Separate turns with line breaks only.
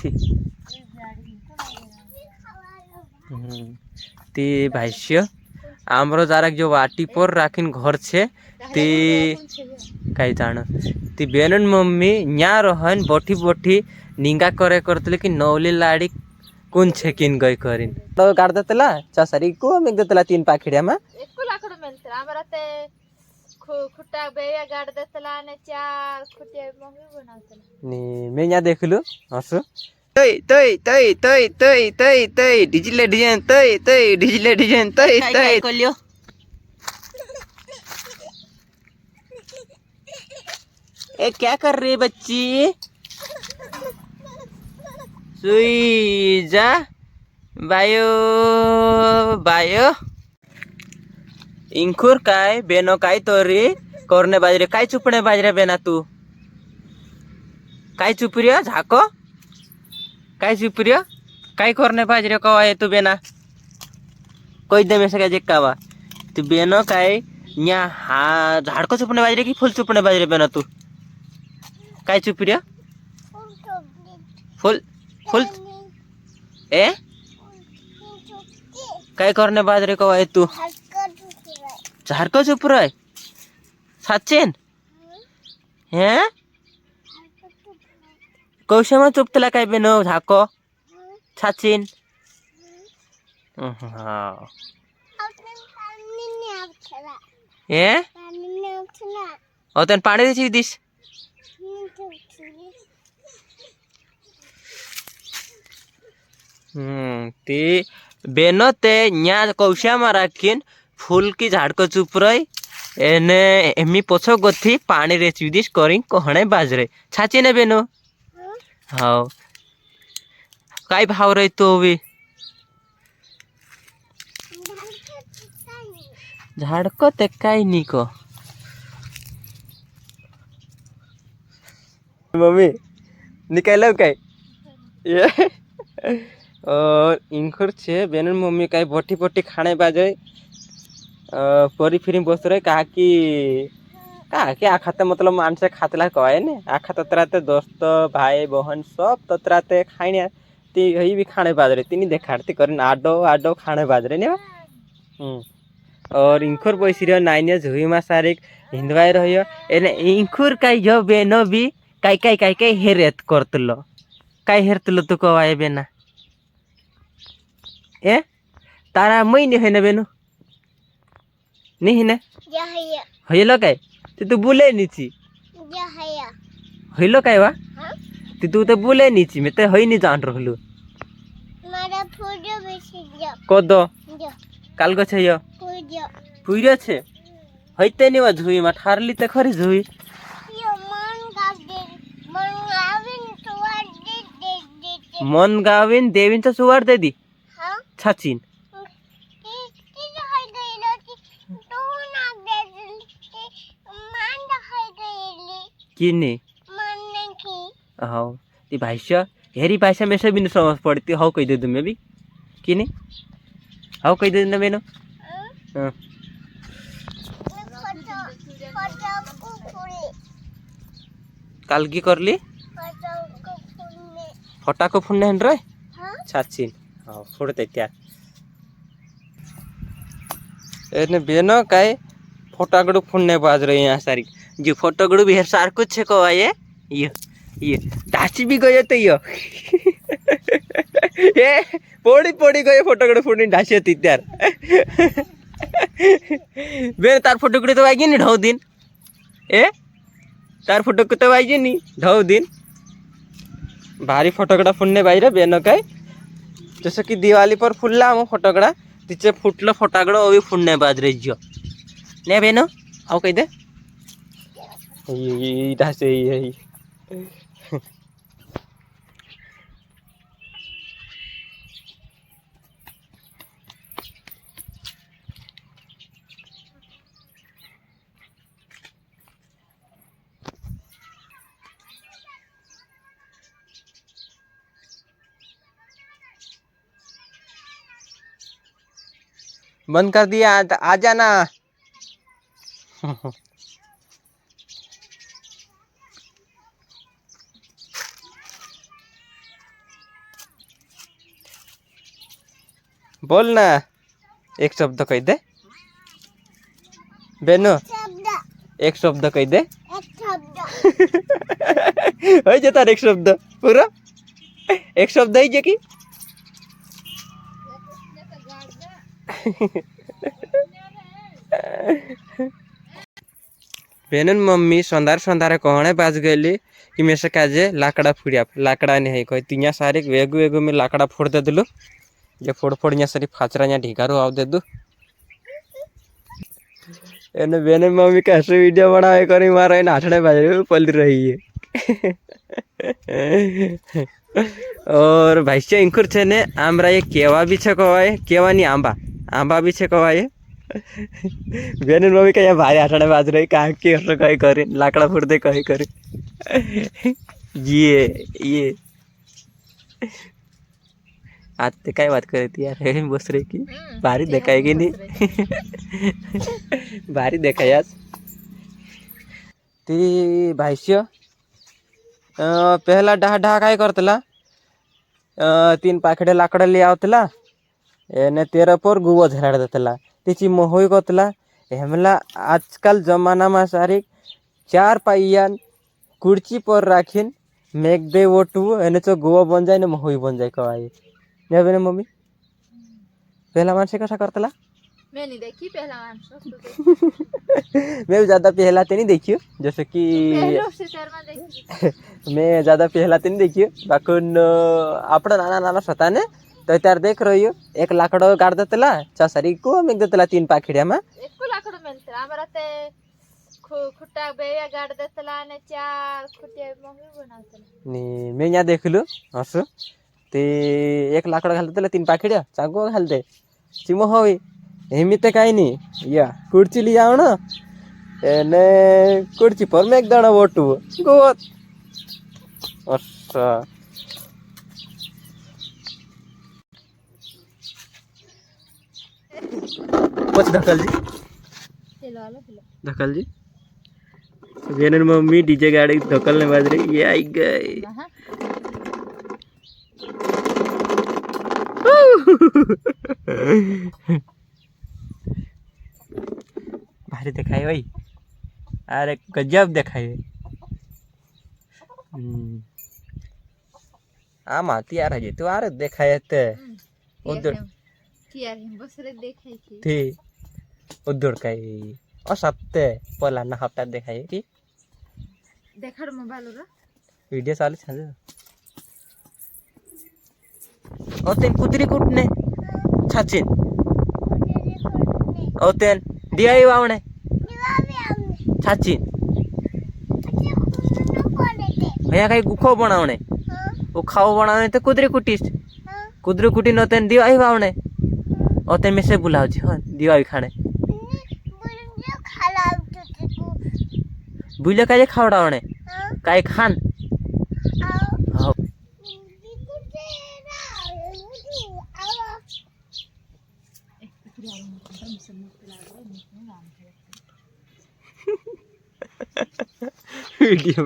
थी ती भाष्य आमरो जाराक जो वाटी पर राखीन घर छे ती कई जान ती बेनन मम्मी न्या रहन बोठी बोठी निंगा करे करतले कि नवली लाड़ी कौन छे किन गई करिन तो काट देतला चासरी को मेक देतला 3 पाखिड़िया में
एको लाकड़ मेलतला हमरा ते खुट्टा बेया गाड़ देतला ने 4 खुटिया मम्मी बनावतला
नी मैं न्या देखलु हसु तई तई तई तई तई तई तई डिजिले डिजाइन तई तई डिजिले डिजाइन तई तई कोलियो ए क्या कर रही है बच्ची सुई जा बायो बायो इंखुर काय बेनो काय तोरी करने बाजरे काय चुपने बाजरे बेना तू काय चुप रिया झाको काय चुप रिया काय करने बाजरे कवा है तू बेना कोई दे में से काय कावा तू बेनो काय न्या हा झाड़को चुपने बाजरे की फूल चुपने बाजरे बेना तू काय चुप रिया फुल फुल ए काय करने बाजरे को आए तू झारको चुप रहे सचिन हैं कौशमा चुपतला काय बेनो झाको सचिन हाँ ए और तन पानी दे दिस ती बेनो ते न्या कौशा में राखीन फूल की झाड़ को चुप रही एने एमी पोछो गथी पानी रे चुदिस करिंग कहणे बाजरे छाची ने बेनो हाउ काय भाव रही तो भी झाड़ को ते काय नी को मम्मी निकालो काय ये और इंखुर छे बेनन मम्मी काय बोटी बोटी खाने बाजे परी फिरी बस रहे कहा कि आखाते मतलब मानसे खातला कहे ने आखा तत्राते दोस्त भाई बहन सब तत्राते खाने ती हई भी खाने बाज रहे तीनी देखाड़ती करिन आडो आडो खाने बाज रहे ने और इंखुर बैसी रहो नाइने झुई मा सारिक हिंदवाई रहियो एने इंखुर काय जो बेनो भी काय हेरेत करतलो काय हेरतलो तू कवाय बेना ए तारा मई नहीं है ना बेनु नहीं है ना हेलो काय तू बोले नीची हेलो काय वा तू तो बोले नीची मैं तो हई नहीं जान रहलु मारा फोटो बेसी जा कोदो काल गछ यो पुइरो छे हईते नहीं वा झुई मा ठारली ते खरी झुई मन गाविन देविन तो सुवार दे दी छाचिन किने हाउ ती भाषा हेरी भाषा में से भी नहीं समझ पड़ती हाउ कह दे दूं मैं भी किने हाउ कह दे ना बेनो काल की कर ली फटा को फुन्ने हन रे छाचिन हाउ फोड़ते क्या एने बेनो काय फोटागड़ू फुन्ने बाज रहे यहाँ सारी जो फोटोगड़ू भी है सार कुछ है को आये ये दाची भी गयो तो ये पोड़ी पोड़ी गयो फोटोगड़ू फुन्ने दाची थी त्यार बेन तार फोटोगड़ू तो आएगी नहीं ढाउ दिन ए तार फोटो को तो आएगी नहीं ढाउ दिन भारी फोटोगड़ा फुन्ने बाज रहे बेनो काय जैसे कि दिवाली पर फुल्ला मो फोटोगड़ा तिचे फुटलो फटागड़ो अभी फुन्ने बाज रही जो ने बेनो आओ कह दे ये से यही बंद कर दिया आ जाना बोल ना एक शब्द कह दे बेनो एक शब्द कह दे हो जे तार एक शब्द पूरा एक शब्द है जे की बेनन मम्मी संदार संदार कहणे बाज गई कि मेसे काजे लाकड़ा फुड़िया लाकड़ा नहीं कह तिया सारी वेगु वेगु में लाकड़ा फोड़ दे दिलु ये फोड़ फोड़ सारी फाचरा ढीकारू आव दे दू एने बेनन मम्मी कैसे वीडियो बनाए करी मारा नाचने बाजे पल रही है और भाई से इंकुर छे ने आमरा ये केवा भी छे कवाय केवा नहीं आंबा आंबा भी छे कवाय बेनन मम्मी क्या भारी आठने बाज रही कहा कि हर कहीं करे लाकड़ा फोड़ दे कहीं करे ये आज ते काय बात करे थी यार बस रही की भारी देखाएगी नहीं भारी देखाय आज ती भाईश्य पहला डहा डहा काय करतला 3 पाखडे लाकड़ा ले आवतला एने तेरा पर गुवा झराड़ देतला तिची मोहोई गतला हेमला आजकल जमाना में सारी 4 पाइयान कुर्ची पर राखीन मेघ दे वोटू एने तो गुवा बन जाए ने मोहोई बन जाए कवाई ने बेने मम्मी पहला मानसे कसा करतला
मैं नहीं देखी पहला मानस
मैं ज्यादा पहलाते नहीं देखियो जैसे कि मैं ज्यादा पहलाते नहीं देखियो बाकुन आपड़ा नाना नाना सता ने तो त्यार देख रही हो एक लाकड़ो गाड़ देतला चासरी को मेघ देतला 3 पाखड़िया में
एक को लाकड़ो मिलता हमरा ते खुट्टा बेया गाड़ देतला ने 4 खुटिया मोही बनावतला
नी मैं यहाँ देख लू हस ते एक लाकड़ा घाल देतला 3 पाखड़िया चागो घाल दे चिमो होई एमिते काही नहीं या कुर्ची ली जाओ ना एने कुर्ची पर मेघ दाना वोटू गोत अच्छा कुछ धकल जी धकल जी बेनन मम्मी डीजे गाड़ी धकलने बाज रही ये आई गई भारी दिखाई भाई अरे गजब दिखाई आम आती यार है तो आरे दिखाई ते उधर
यार हम बस रे देखाई
थी उधर कई और सबते पहला ना हफ्ता दिखाई की
देखाड़ मोबाइल रा
वीडियो चालू छाजे और तेन कुतरी कुटने छाचिन और तेन दियाई वावणे छाचिन भैया कहीं गुखो बनावणे वो खाओ बनावणे तो कुतरी कुटीस कुतरी कुटी न तेन दिवाई वावणे और तेन में से बुलाओ जी हाँ दिवाई खाने बुले काजे खावडावणे काय खान हाँ वीडियो